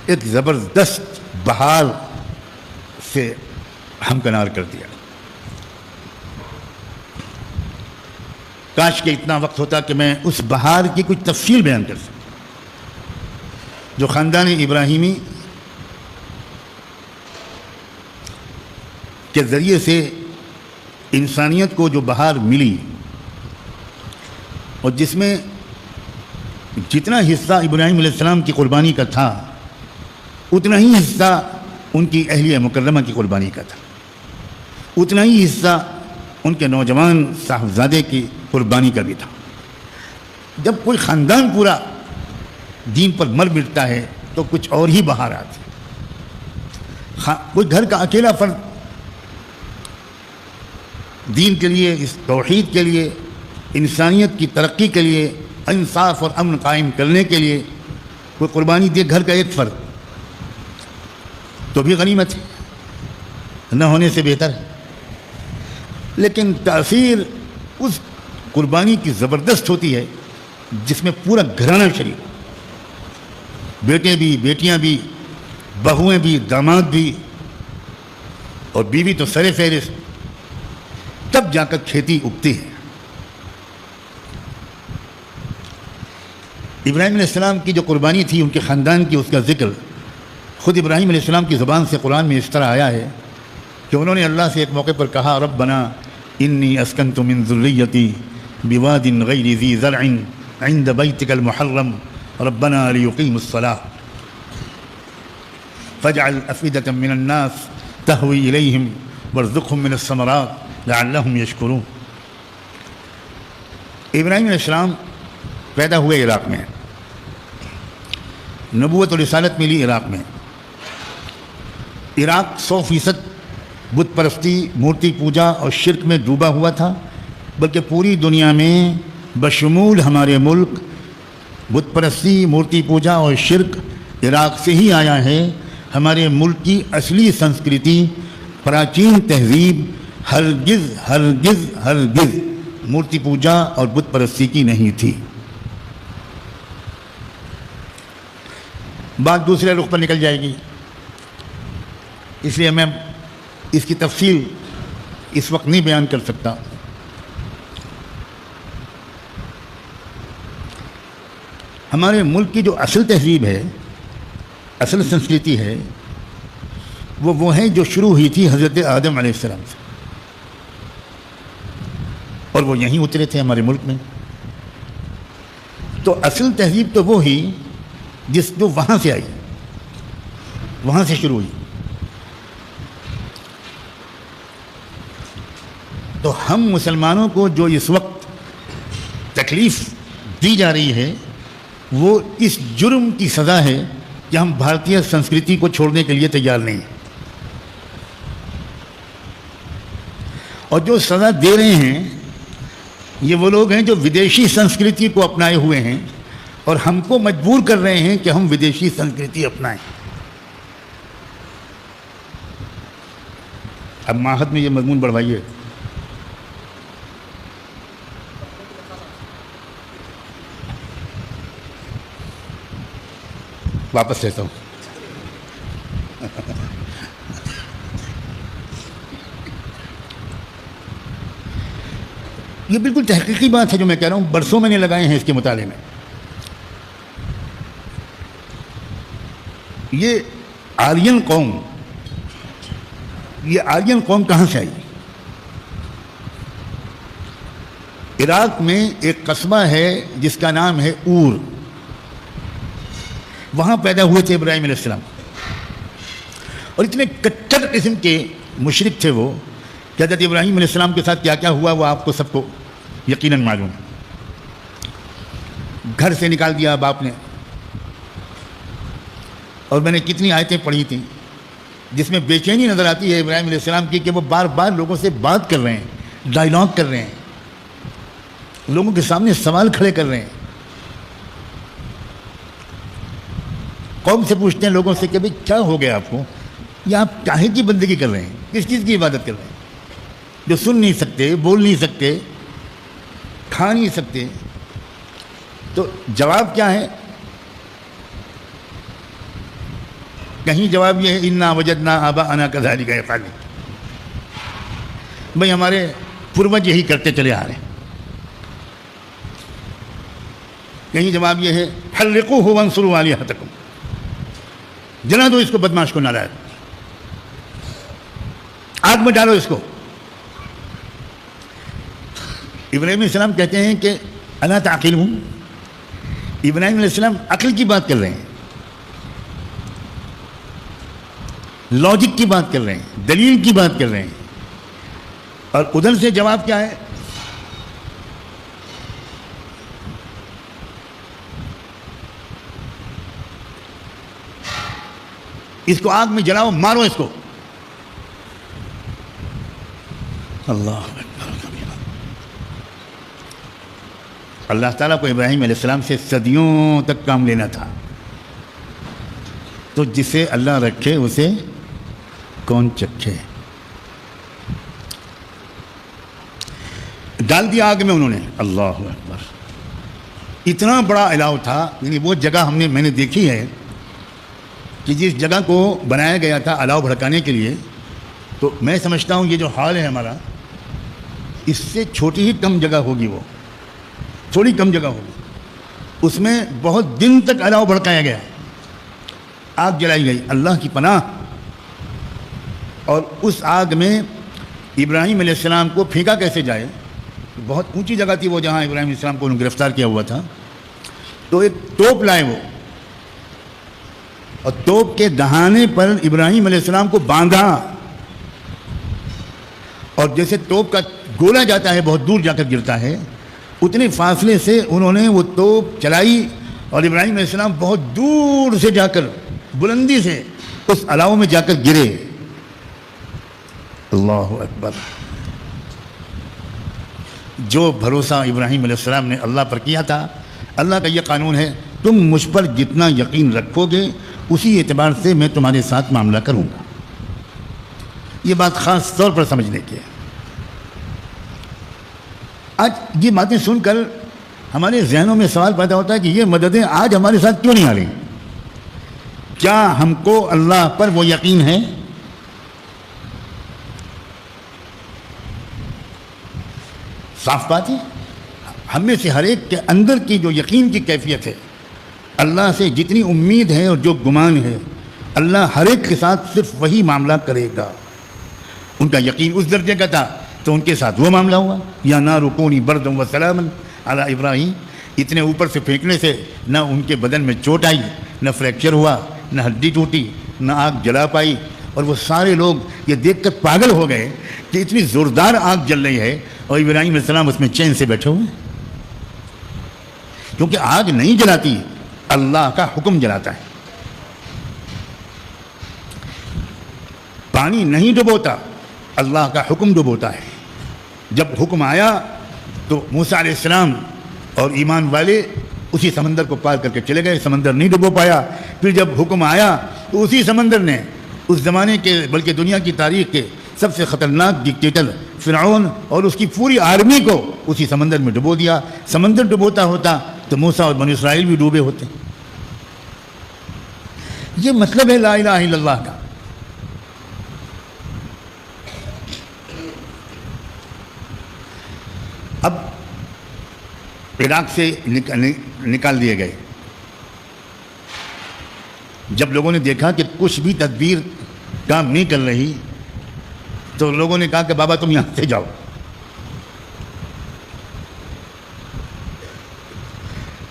ایک زبردست بہار سے ہمکنار کر دیا. کاش کہ اتنا وقت ہوتا کہ میں اس بہار کی کچھ تفصیل بیان کر سکوں جو خاندان ابراہیمی کے ذریعے سے انسانیت کو جو بہار ملی، اور جس میں جتنا حصہ ابراہیم علیہ السلام کی قربانی کا تھا اتنا ہی حصہ ان کی اہلیہ مکرمہ کی قربانی کا تھا، اتنا ہی حصہ ان کے نوجوان صاحبزادے کی قربانی کا بھی تھا. جب کوئی خاندان پورا دین پر مر مٹتا ہے تو کچھ اور ہی بہار آتی ہے. کوئی گھر کا اکیلا فرد دین کے لیے، اس توحید کے لیے، انسانیت کی ترقی کے لیے، انصاف اور امن قائم کرنے کے لیے کوئی قربانی دے، گھر کا ایک فرد، تو بھی غنیمت ہے، نہ ہونے سے بہتر ہے. لیکن تاثیر اس قربانی کی زبردست ہوتی ہے جس میں پورا گھرانہ شریک، بیٹے بھی، بیٹیاں بھی، بہویں بھی، داماد بھی، اور بیوی تو سر فہرست، تب جا کر کھیتی اگتی ہے. ابراہیم علیہ السلام کی جو قربانی تھی ان کے خاندان کی، اس کا ذکر خود ابراہیم علیہ السلام کی زبان سے قرآن میں اس طرح آیا ہے کہ انہوں نے اللہ سے ایک موقع پر کہا، ربنا انی اسکنت من ذریتی بواد غیر ذی زرع عند بیتک المحرم ربنا لیقیموا الصلاۃ فاجعل افئدة من الناس تهوی الیہم وارزقہم من الثمرات لعلہم یشکرون. ابراہیم علیہ السلام پیدا ہوئے عراق میں، نبوت و رسالت ملی عراق میں. عراق 100% بت پرستی، مورتی پوجا اور شرک میں ڈوبا ہوا تھا، بلکہ پوری دنیا میں بشمول ہمارے ملک بت پرستی، مورتی پوجا اور شرک عراق سے ہی آیا ہے. ہمارے ملک کی اصلی سنسکرتی، پراچین تہذیب ہرگز ہرگز ہرگز مورتی پوجا اور بت پرستی کی نہیں تھی. بات دوسرے رخ پر نکل جائے گی، اس لیے میں اس کی تفصیل اس وقت نہیں بیان کر سکتا. ہمارے ملک کی جو اصل تہذیب ہے، اصل سنسکرتی ہے، وہ ہے جو شروع ہوئی تھی حضرت آدم علیہ السلام سے، اور وہ یہیں اترے تھے ہمارے ملک میں. تو اصل تہذیب تو وہ ہی جو وہاں سے آئی، وہاں سے شروع ہوئی. تو ہم مسلمانوں کو جو اس وقت تکلیف دی جا رہی ہے وہ اس جرم کی سزا ہے کہ ہم بھارتیہ سنسکرتی کو چھوڑنے کے لیے تیار نہیں ہیں. اور جو سزا دے رہے ہیں یہ وہ لوگ ہیں جو ودیشی سنسکرتی کو اپنائے ہوئے ہیں اور ہم کو مجبور کر رہے ہیں کہ ہم ودیشی سنسکرتی اپنائیں. اب معہد میں یہ مضمون بڑھوائیے. واپس لیتا ہوں. یہ بالکل تحقیقی بات ہے جو میں کہہ رہا ہوں، برسوں میں نے لگائے ہیں اس کے مطالعے میں. یہ آرین قوم کہاں سے آئی؟ عراق میں ایک قصبہ ہے جس کا نام ہے اور، وہاں پیدا ہوئے تھے ابراہیم علیہ السلام. اور اتنے کٹر قسم کے مشرک تھے وہ کہ حضرت ابراہیم علیہ السلام کے ساتھ کیا کیا ہوا وہ آپ کو سب کو یقیناً معلوم. گھر سے نکال دیا باپ نے، اور میں نے کتنی آیتیں پڑھی تھیں جس میں بے چینی نظر آتی ہے ابراہیم علیہ السلام کی کہ وہ بار بار لوگوں سے بات کر رہے ہیں، ڈائلاگ کر رہے ہیں، لوگوں کے سامنے سوال کھڑے کر رہے ہیں. قوم سے پوچھتے ہیں لوگوں سے کہ بھئی کیا ہو گیا آپ کو، یا آپ کاہے کی بندگی کر رہے ہیں، کس چیز کی عبادت کر رہے ہیں، جو سن نہیں سکتے، بول نہیں سکتے، کھا نہیں سکتے. تو جواب کیا ہے؟ کہیں جواب یہ ہے انا وجدنا آباءنا کذالک یفعلون، بھئی ہمارے پروج یہی کرتے چلے آ رہے ہیں۔ کہیں جواب یہ ہے حرقوہ وانصروا آلہتکم، جلا دو اس کو، بدماش کو، نالائق، آگ میں ڈالو اس کو۔ ابراہیم علیہ السلام کہتے ہیں کہ الا تعقلون، ابراہیم علیہ السلام عقل کی بات کر رہے ہیں، لاجک کی بات کر رہے ہیں، دلیل کی بات کر رہے ہیں، اور ادھر سے جواب کیا ہے؟ اس کو آگ میں جلاؤ، مارو اس کو۔ اللہ اللہ تعالیٰ کو ابراہیم علیہ السلام سے صدیوں تک کام لینا تھا، تو جسے اللہ رکھے اسے کون چکھے۔ ڈال دیا آگ میں انہوں نے، اللہ اکبر۔ اتنا بڑا الاؤ تھا، یعنی وہ جگہ میں نے دیکھی ہے کہ جس جگہ کو بنایا گیا تھا الاؤ بھڑکانے کے لیے، تو میں سمجھتا ہوں یہ جو ہال ہے ہمارا، اس سے چھوٹی ہی کم جگہ ہوگی، وہ تھوڑی کم جگہ ہوگی، اس میں بہت دن تک الاؤ بھڑکایا گیا، آگ جلائی گئی، اللہ کی پناہ۔ اور اس آگ میں ابراہیم علیہ السلام کو پھینکا کیسے جائے؟ بہت اونچی جگہ تھی وہ جہاں ابراہیم علیہ السلام کو انہوں نے گرفتار کیا ہوا تھا، تو ایک توپ لائے وہ، اور توپ کے دہانے پر ابراہیم علیہ السلام کو باندھا، اور جیسے توپ کا گولا جاتا ہے بہت دور جا کر گرتا ہے، اتنے فاصلے سے انہوں نے وہ توپ چلائی، اور ابراہیم علیہ السلام بہت دور سے جا کر بلندی سے اس الاؤ میں جا کر گرے۔ اللہ اکبر۔ جو بھروسہ ابراہیم علیہ السلام نے اللہ پر کیا تھا، اللہ کا یہ قانون ہے، تم مجھ پر جتنا یقین رکھو گے اسی اعتبار سے میں تمہارے ساتھ معاملہ کروں گا۔ یہ بات خاص طور پر سمجھنے کی ہے۔ آج یہ باتیں سن کر ہمارے ذہنوں میں سوال پیدا ہوتا ہے کہ یہ مددیں آج ہمارے ساتھ کیوں نہیں آ رہی؟ کیا ہم کو اللہ پر وہ یقین ہے؟ صاف بات ہے، ہم میں سے ہر ایک کے اندر کی جو یقین کی کیفیت ہے، اللہ سے جتنی امید ہے اور جو گمان ہے، اللہ ہر ایک کے ساتھ صرف وہی معاملہ کرے گا۔ ان کا یقین اس درجے کا تھا تو ان کے ساتھ وہ معاملہ ہوا، یا نار کونی بردا و سلاما علی ابراہیم۔ اتنے اوپر سے پھینکنے سے نہ ان کے بدن میں چوٹ آئی، نہ فریکچر ہوا، نہ ہڈی ٹوٹی، نہ آگ جلا پائی، اور وہ سارے لوگ یہ دیکھ کر پاگل ہو گئے کہ اتنی زوردار آگ جل رہی ہے اور ابراہیم علیہ السلام اس میں چین سے بیٹھے ہوئے ہیں۔ کیونکہ آگ نہیں جلاتی، اللہ کا حکم جلاتا ہے۔ پانی نہیں ڈبوتا، اللہ کا حکم ڈبوتا ہے۔ جب حکم آیا تو موسیٰ علیہ السلام اور ایمان والے اسی سمندر کو پار کر کے چلے گئے، سمندر نہیں ڈبو پایا۔ پھر جب حکم آیا تو اسی سمندر نے اس زمانے کے بلکہ دنیا کی تاریخ کے سب سے خطرناک ڈکٹیٹر فرعون اور اس کی پوری آرمی کو اسی سمندر میں ڈبو دیا۔ سمندر ڈبوتا ہوتا تو موسیٰ اور بنی اسرائیل بھی ڈوبے ہوتے۔ یہ مطلب ہے لا الہ الا اللہ کا۔ اب عراق سے نکال دیے گئے۔ جب لوگوں نے دیکھا کہ کچھ بھی تدبیر کام نہیں کر رہی تو لوگوں نے کہا کہ بابا تم یہاں سے جاؤ۔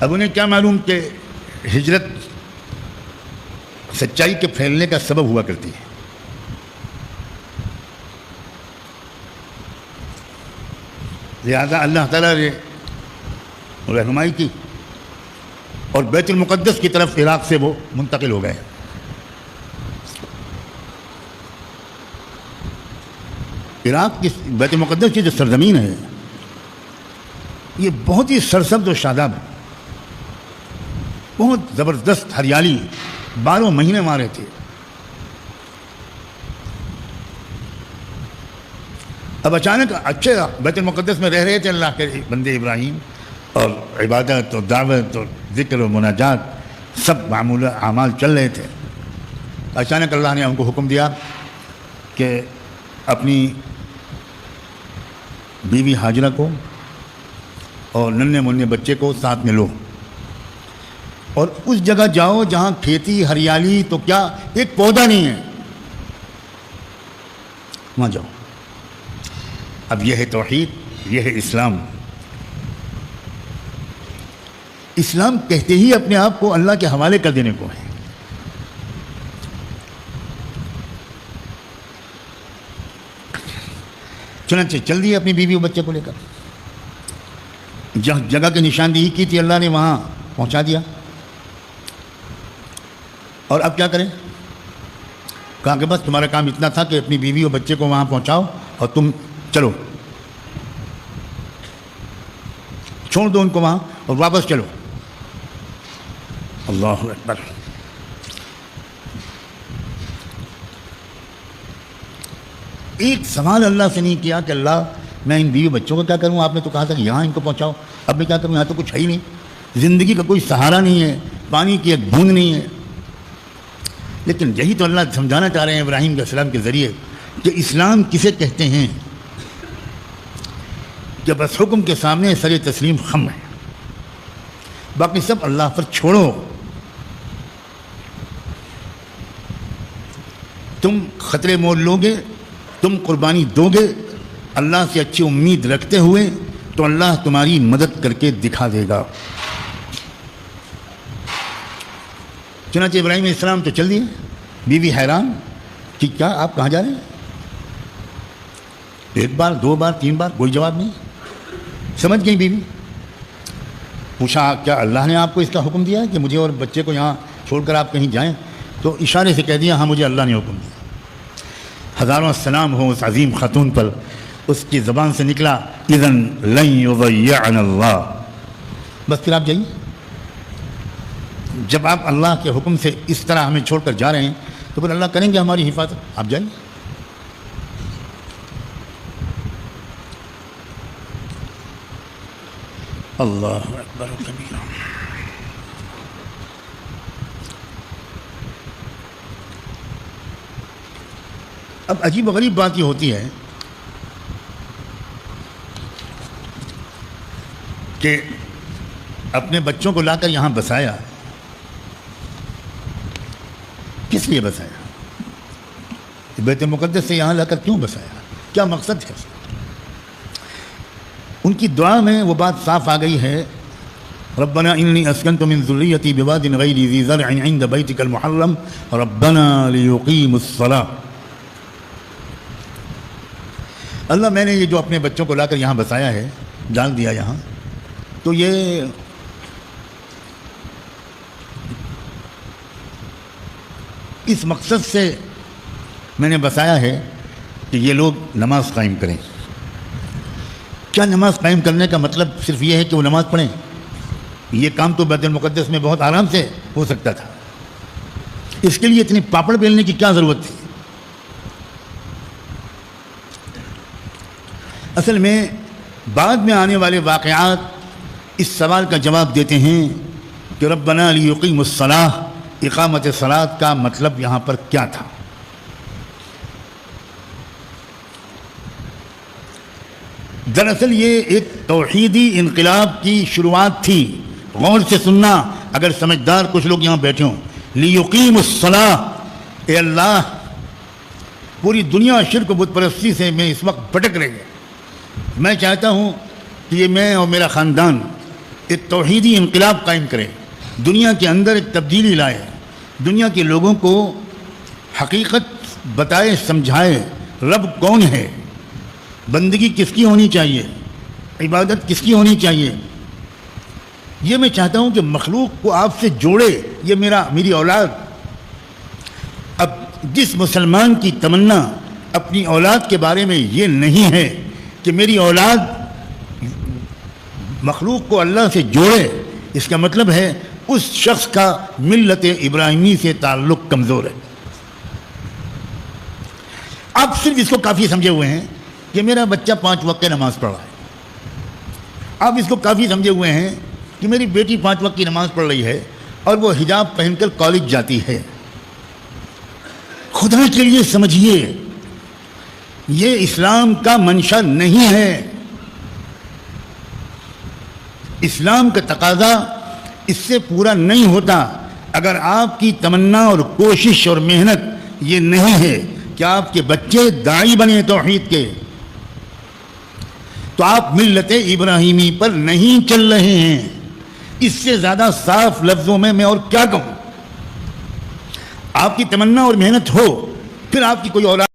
اب انہیں کیا معلوم کہ ہجرت سچائی کے پھیلنے کا سبب ہوا کرتی ہے۔ لہذا اللہ تعالیٰ نے رہنمائی کی اور بیت المقدس کی طرف عراق سے وہ منتقل ہو گئے۔ عراق کی بیت المقدس کی جو سرزمین ہے یہ بہت ہی سرسبز و شاداب ہے، بہت زبردست ہریالی 12 مہینے وہاں رہتے۔ اب اچانک اچھے بیت المقدس میں رہ رہے تھے اللہ کے بندے ابراہیم، اور عبادت اور دعوت اور ذکر و مناجات سب معمول اعمال چل رہے تھے۔ اچانک اللہ نے ہم کو حکم دیا کہ اپنی بیوی ہاجرہ کو اور ننھے منھے بچے کو ساتھ میں لو اور اس جگہ جاؤ جہاں کھیتی ہریالی تو کیا ایک پودا نہیں ہے، وہاں جاؤ۔ اب یہ ہے توحید، یہ ہے اسلام۔ اسلام کہتے ہی اپنے آپ کو اللہ کے حوالے کر دینے کو ہے۔ چنانچہ چل دیے اپنی بیوی اور بچے کو لے کر، جگہ کی نشاندہی کی تھی اللہ نے وہاں پہنچا دیا۔ اور اب کیا کریں؟ کہا کہ بس تمہارا کام اتنا تھا کہ اپنی بیوی اور بچے کو وہاں پہنچاؤ اور تم چلو، چھوڑ دو ان کو وہاں اور واپس چلو۔ اللہ اکبر۔ ایک سوال اللہ سے نہیں کیا کہ اللہ میں ان بیوی بچوں کو کیا کروں، آپ نے تو کہا تھا کہ یہاں ان کو پہنچاؤ، اب میں کیا کروں، یہاں تو کچھ ہے ہی نہیں، زندگی کا کوئی سہارا نہیں ہے، پانی کی ایک بوند نہیں ہے۔ لیکن یہی تو اللہ سمجھانا چاہ رہے ہیں ابراہیم علیہ السلام کے ذریعے کہ اسلام کسے کہتے ہیں، کہ بس حکم کے سامنے سر تسلیم خم ہے، باقی سب اللہ پر چھوڑو۔ تم خطرے مول لو گے، تم قربانی دو گے اللہ سے اچھی امید رکھتے ہوئے تو اللہ تمہاری مدد کر کے دکھا دے گا۔ چنانچہ ابراہیم علیہ السلام تو چل دیے، بیوی حیران کہ کیا آپ کہاں جا رہے ہیں؟ ایک بار، دو بار، تین بار، کوئی جواب نہیں۔ سمجھ گئی بیوی، پوچھا کیا اللہ نے آپ کو اس کا حکم دیا ہے کہ مجھے اور بچے کو یہاں چھوڑ کر آپ کہیں جائیں؟ تو اشارے سے کہہ دیا ہاں مجھے اللہ نے حکم دیا۔ ہزاروں سلام ہو اس عظیم خاتون پر، اس کی زبان سے نکلا اذن لن یضیعنا اللہ، بس پھر آپ جائیے۔ جب آپ اللہ کے حکم سے اس طرح ہمیں چھوڑ کر جا رہے ہیں تو پھر اللہ کریں گے ہماری حفاظت، آپ جائیے۔ اللہ اکبر و کبیرہ۔ اب عجیب و غریب بات یہ ہوتی ہے کہ اپنے بچوں کو لا کر یہاں بسایا، کس لیے بسایا؟ بیت مقدس سے یہاں لا کر کیوں بسایا؟ کیا مقصد ہے؟ ان کی دعا میں وہ بات صاف آ گئی ہے، ربنا انی اسکنت من ذریتی بواد غیر ذی زرع عند بیتک المحرم ربنا لیقیموا الصلاۃ۔ اللہ میں نے یہ جو اپنے بچوں کو لا کر یہاں بسایا ہے، ڈال دیا یہاں، تو یہ اس مقصد سے میں نے بسایا ہے کہ یہ لوگ نماز قائم کریں۔ کیا نماز قائم کرنے کا مطلب صرف یہ ہے کہ وہ نماز پڑھیں؟ یہ کام تو بیت المقدس میں بہت آرام سے ہو سکتا تھا، اس کے لیے اتنی پاپڑ بیلنے کی کیا ضرورت تھی؟ اصل میں بعد میں آنے والے واقعات اس سوال کا جواب دیتے ہیں کہ ربنا لیقیموا الصلاۃ، اقامت صلاۃ کا مطلب یہاں پر کیا تھا؟ دراصل یہ ایک توحیدی انقلاب کی شروعات تھی۔ غور سے سننا اگر سمجھدار کچھ لوگ یہاں بیٹھے ہوں۔ لیقیموا الصلاۃ، اے اللہ پوری دنیا شرک و بت پرستی سے میں اس وقت بھٹک رہی ہے، میں چاہتا ہوں کہ یہ میں اور میرا خاندان ایک توحیدی انقلاب قائم کرے، دنیا کے اندر ایک تبدیلی لائے، دنیا کے لوگوں کو حقیقت بتائے، سمجھائے رب کون ہے، بندگی کس کی ہونی چاہیے، عبادت کس کی ہونی چاہیے۔ یہ میں چاہتا ہوں کہ مخلوق کو آپ سے جوڑے، یہ میری اولاد۔ اب جس مسلمان کی تمنا اپنی اولاد کے بارے میں یہ نہیں ہے کہ میری اولاد مخلوق کو اللہ سے جوڑے، اس کا مطلب ہے اس شخص کا ملت ابراہیمی سے تعلق کمزور ہے۔ آپ صرف اس کو کافی سمجھے ہوئے ہیں کہ میرا بچہ 5 وقت نماز پڑھ رہا ہے، آپ اس کو کافی سمجھے ہوئے ہیں کہ میری بیٹی 5 وقت کی نماز پڑھ رہی ہے اور وہ حجاب پہن کر کالج جاتی ہے، خدا کے لیے سمجھیے، یہ اسلام کا منشا نہیں ہے۔ اسلام کا تقاضا اس سے پورا نہیں ہوتا اگر آپ کی تمنا اور کوشش اور محنت یہ نہیں ہے کہ آپ کے بچے داعی بنے توحید کے، تو آپ ملت ابراہیمی پر نہیں چل رہے ہیں۔ اس سے زیادہ صاف لفظوں میں اور کیا کہوں؟ آپ کی تمنا اور محنت ہو، پھر آپ کی کوئی اولاد